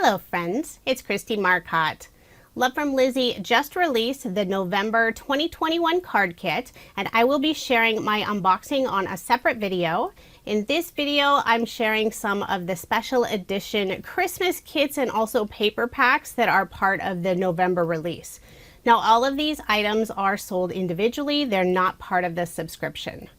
Hello friends, it's Kristie Marcotte. Love From Lizi just released the November 2021 card kit, and I will be sharing my unboxing on a separate video. In this video, I'm sharing some of the special edition Christmas kits and also paper packs that are part of the November release. Now, all of these items are sold individually. They're not part of the subscription.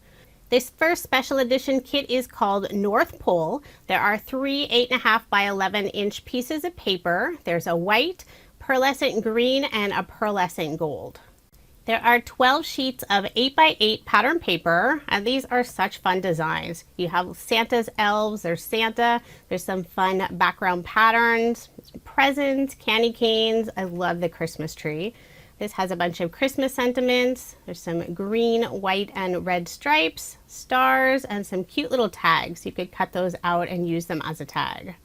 This first special edition kit is called North Pole. There are three 8.5 by 11-inch pieces of paper. There's a white, pearlescent green, and a pearlescent gold. There are 12 sheets of 8 by 8 pattern paper, and these are such fun designs. You have Santa's elves, there's Santa, there's some fun background patterns, presents, candy canes. I love the Christmas tree. This has a bunch of Christmas sentiments. There's some green, white, and red stripes, stars, and some cute little tags. You could cut those out and use them as a tag.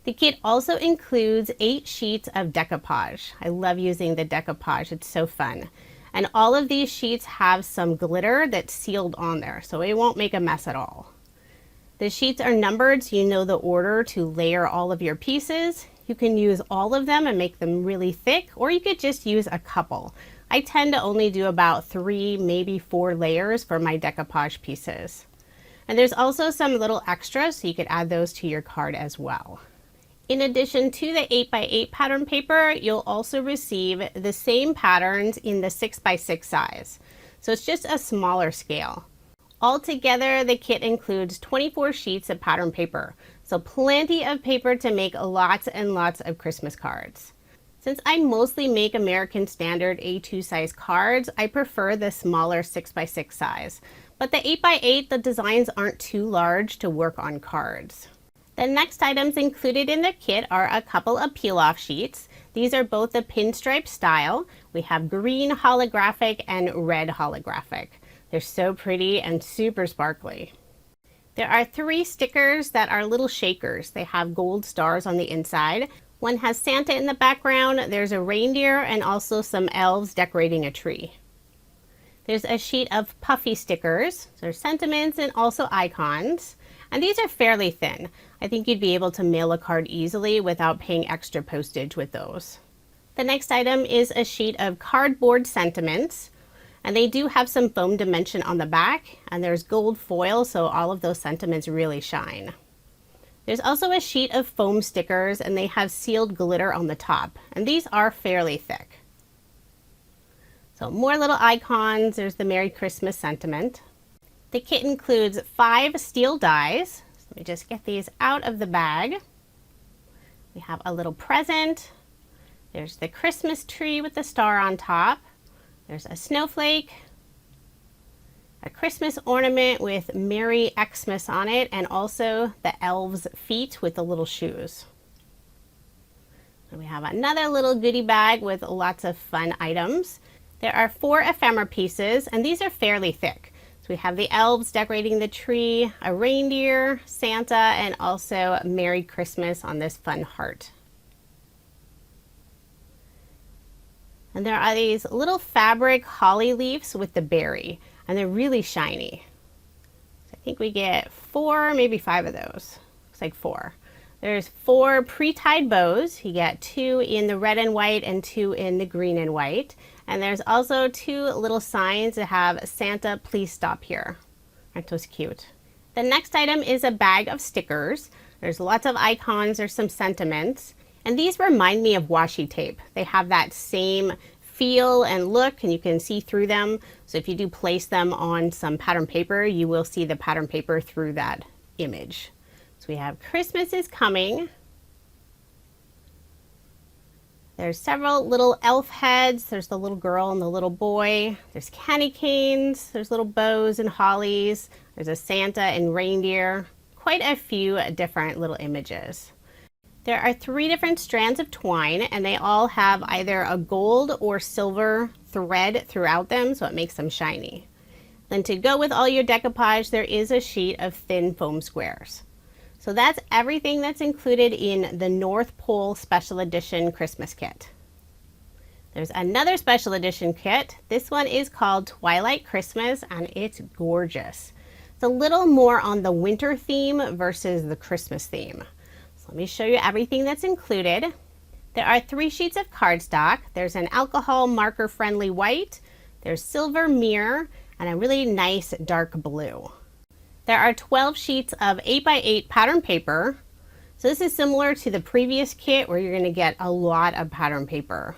The kit also includes 8 sheets of decoupage. I love using the decoupage, it's so fun. And all of these sheets have some glitter that's sealed on there, so it won't make a mess at all. The sheets are numbered so you know the order to layer all of your pieces. You can use all of them and make them really thick, or you could just use a couple. I tend to only do about 3, maybe 4 layers for my decoupage pieces. And there's also some little extras, so you could add those to your card as well. In addition to the 8 by 8 pattern paper, you'll also receive the same patterns in the 6 by 6 size. So it's just a smaller scale. Altogether, the kit includes 24 sheets of pattern paper, so plenty of paper to make lots and lots of Christmas cards. Since I mostly make American Standard A2 size cards, I prefer the smaller 6 by 6 size. But the 8 by 8, the designs aren't too large to work on cards. The next items included in the kit are a couple of peel-off sheets. These are both the pinstripe style. We have green holographic and red holographic. They're so pretty and super sparkly. There are 3 stickers that are little shakers. They have gold stars on the inside. One has Santa in the background. There's a reindeer and also some elves decorating a tree. There's a sheet of puffy stickers. There's sentiments and also icons. And these are fairly thin. I think you'd be able to mail a card easily without paying extra postage with those. The next item is a sheet of cardboard sentiments. And they do have some foam dimension on the back, and there's gold foil, so all of those sentiments really shine. There's also a sheet of foam stickers, and they have sealed glitter on the top, and these are fairly thick. So more little icons. There's the Merry Christmas sentiment. The kit includes 5 steel dies. So let me just get these out of the bag. We have a little present. There's the Christmas tree with the star on top. There's a snowflake, a Christmas ornament with Merry Xmas on it, and also the elves' feet with the little shoes. And we have another little goodie bag with lots of fun items. There are 4 ephemera pieces, and these are fairly thick. So we have the elves decorating the tree, a reindeer, Santa, and also Merry Christmas on this fun heart. And there are these little fabric holly leaves with the berry, and they're really shiny. So I think we get 4, maybe 5 of those. Looks like 4. There's 4 pre-tied bows. You get 2 in the red and white and 2 in the green and white. And there's also 2 little signs that have Santa, please stop here. Aren't those cute? The next item is a bag of stickers. There's lots of icons, there's some sentiments. And these remind me of washi tape. They have that same feel and look, and you can see through them. So if you do place them on some pattern paper, you will see the pattern paper through that image. So we have Christmas is coming. There's several little elf heads. There's the little girl and the little boy. There's candy canes. There's little bows and hollies. There's a Santa and reindeer. Quite a few different little images. There are 3 different strands of twine, and they all have either a gold or silver thread throughout them, so it makes them shiny. Then to go with all your decoupage, there is a sheet of thin foam squares. So that's everything that's included in the North Pole Special Edition Christmas Kit. There's another special edition kit. This one is called Twilight Christmas, and it's gorgeous. It's a little more on the winter theme versus the Christmas theme. So Let me show you everything that's included. There are 3 sheets of cardstock. There's an alcohol marker friendly white, there's silver mirror, and a really nice dark blue. There are 12 sheets of 8x8 pattern paper. So this is similar to the previous kit where you're going to get a lot of pattern paper.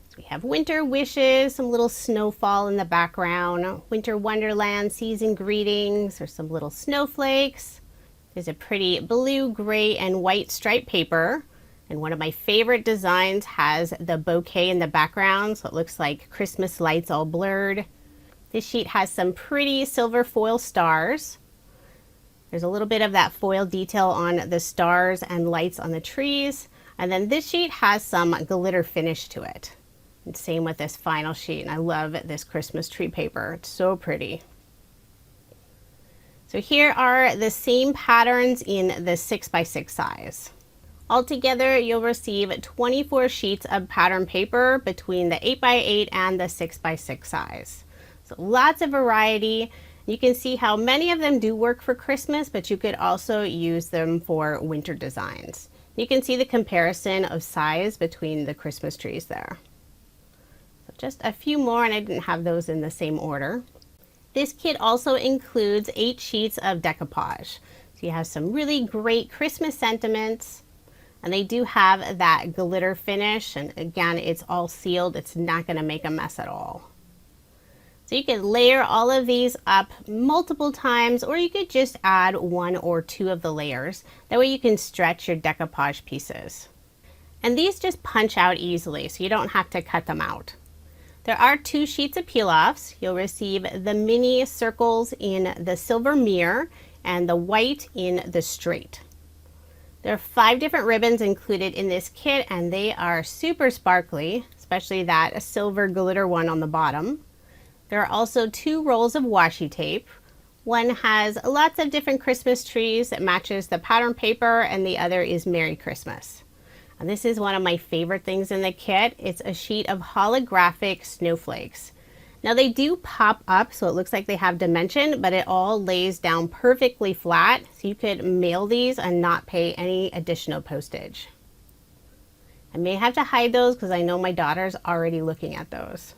So we have winter wishes, some little snowfall in the background, winter wonderland, season greetings, there's some little snowflakes. There's a pretty blue, gray, and white striped paper. And one of my favorite designs has the bouquet in the background, so it looks like Christmas lights all blurred. This sheet has some pretty silver foil stars. There's a little bit of that foil detail on the stars and lights on the trees. And then this sheet has some glitter finish to it. And same with this final sheet. And I love this Christmas tree paper. It's so pretty. So here are the same patterns in the 6x6 size. Altogether, you'll receive 24 sheets of pattern paper between the 8x8 and the 6x6 size. So lots of variety. You can see how many of them do work for Christmas, but you could also use them for winter designs. You can see the comparison of size between the Christmas trees there. So just a few more, and I didn't have those in the same order. This kit also includes 8 sheets of decoupage. So you have some really great Christmas sentiments, and they do have that glitter finish, and again, it's all sealed. It's not going to make a mess at all. So you can layer all of these up multiple times, or you could just add 1 or 2 of the layers. That way you can stretch your decoupage pieces. And these just punch out easily, so you don't have to cut them out. There are 2 sheets of peel-offs. You'll receive the mini circles in the silver mirror and the white in the straight. There are 5 different ribbons included in this kit, and they are super sparkly, especially that silver glitter one on the bottom. There are also 2 rolls of washi tape. One has lots of different Christmas trees that matches the pattern paper, and the other is Merry Christmas. And this is one of my favorite things in the kit. It's a sheet of holographic snowflakes. Now they do pop up, so it looks like they have dimension, but it all lays down perfectly flat, so you could mail these and not pay any additional postage. I may have to hide those because I know my daughter's already looking at those.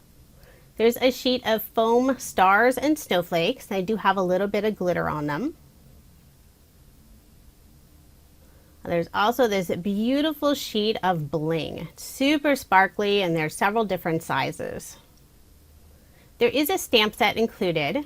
There's a sheet of foam stars and snowflakes. They do have a little bit of glitter on them. There's also this beautiful sheet of bling. It's super sparkly, and there's several different sizes. There is a stamp set included.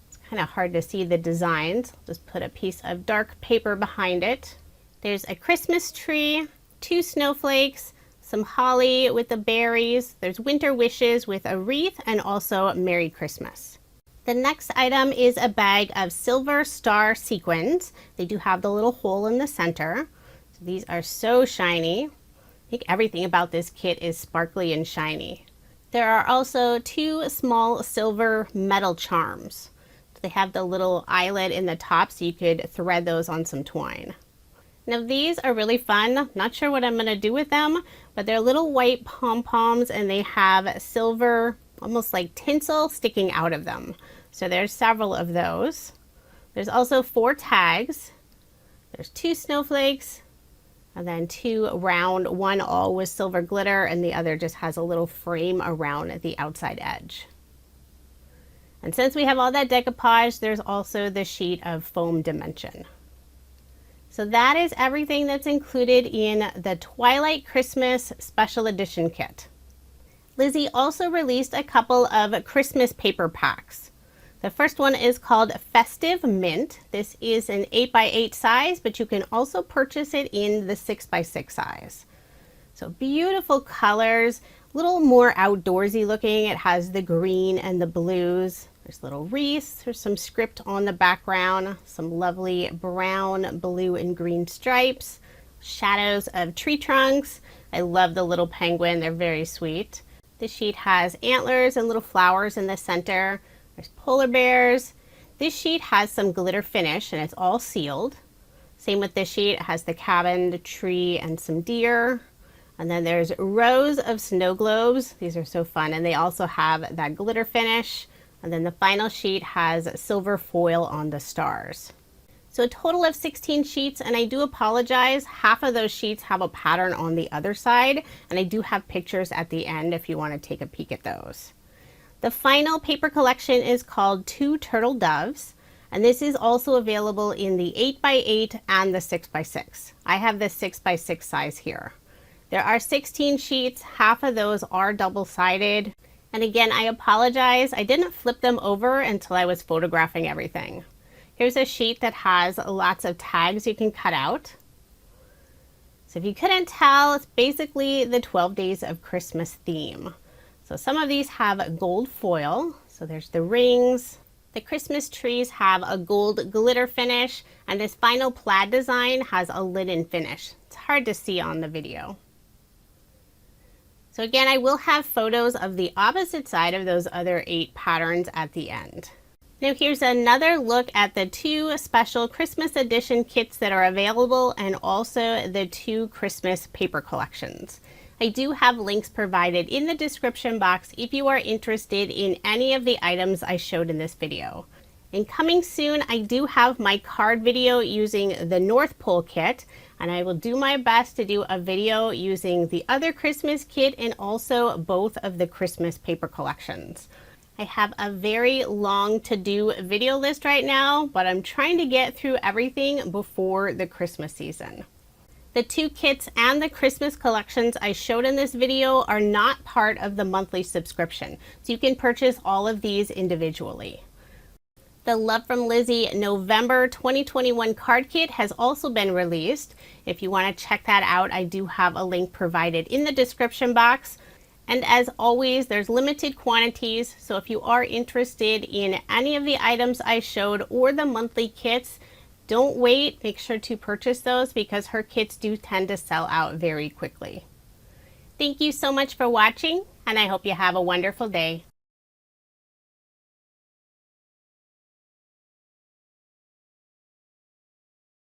It's kind of hard to see the designs. I'll just put a piece of dark paper behind it. There's a Christmas tree, 2 snowflakes, some holly with the berries. There's winter wishes with a wreath, and also Merry Christmas. The next item is a bag of silver star sequins. They do have the little hole in the center. So these are so shiny. I think everything about this kit is sparkly and shiny. There are also 2 small silver metal charms. So they have the little eyelet in the top, so you could thread those on some twine. Now these are really fun. Not sure what I'm going to do with them, but they're little white pom-poms, and they have silver, almost like tinsel, sticking out of them. So there's several of those. There's also 4 tags. There's 2 snowflakes, and then 2 round, one all with silver glitter, and the other just has a little frame around the outside edge. And since we have all that decoupage, there's also the sheet of foam dimension. So that is everything that's included in the Twilight Christmas Special Edition kit. Lizi also released a couple of Christmas paper packs. The first one is called Festive Mint. This is an 8x8 size, but you can also purchase it in the 6x6 size. So beautiful colors, a little more outdoorsy looking. It has the green and the blues. There's little wreaths, there's some script on the background, some lovely brown, blue, and green stripes, shadows of tree trunks. I love the little penguin, they're very sweet. This sheet has antlers and little flowers in the center. There's polar bears. This sheet has some glitter finish, and it's all sealed. Same with this sheet, it has the cabin, the tree, and some deer. And then there's rows of snow globes. These are so fun, and they also have that glitter finish. And then the final sheet has silver foil on the stars. So a total of 16 sheets, and I do apologize, half of those sheets have a pattern on the other side, and I do have pictures at the end if you want to take a peek at those. The final paper collection is called Two Turtle Doves, and this is also available in the 8x8 and the 6x6. I have the 6x6 size here. There are 16 sheets, half of those are double-sided. And again, I apologize, I didn't flip them over until I was photographing everything. Here's a sheet that has lots of tags you can cut out. So if you couldn't tell, it's basically the 12 Days of Christmas theme. So some of these have gold foil. So there's the rings. The Christmas trees have a gold glitter finish, and this final plaid design has a linen finish. It's hard to see on the video. So again, I will have photos of the opposite side of those other 8 patterns at the end. Now here's another look at the 2 special Christmas edition kits that are available, and also the 2 Christmas paper collections. I do have links provided in the description box if you are interested in any of the items I showed in this video. And coming soon, I do have my card video using the North Pole kit, and I will do my best to do a video using the other Christmas kit and also both of the Christmas paper collections. I have a very long to-do video list right now, but I'm trying to get through everything before the Christmas season. The 2 kits and the Christmas collections I showed in this video are not part of the monthly subscription, so you can purchase all of these individually. The Love From Lizi November 2021 card kit has also been released. If you want to check that out, I do have a link provided in the description box. And as always, there's limited quantities, so if you are interested in any of the items I showed or the monthly kits, don't wait, make sure to purchase those because her kits do tend to sell out very quickly. Thank you so much for watching, and I hope you have a wonderful day.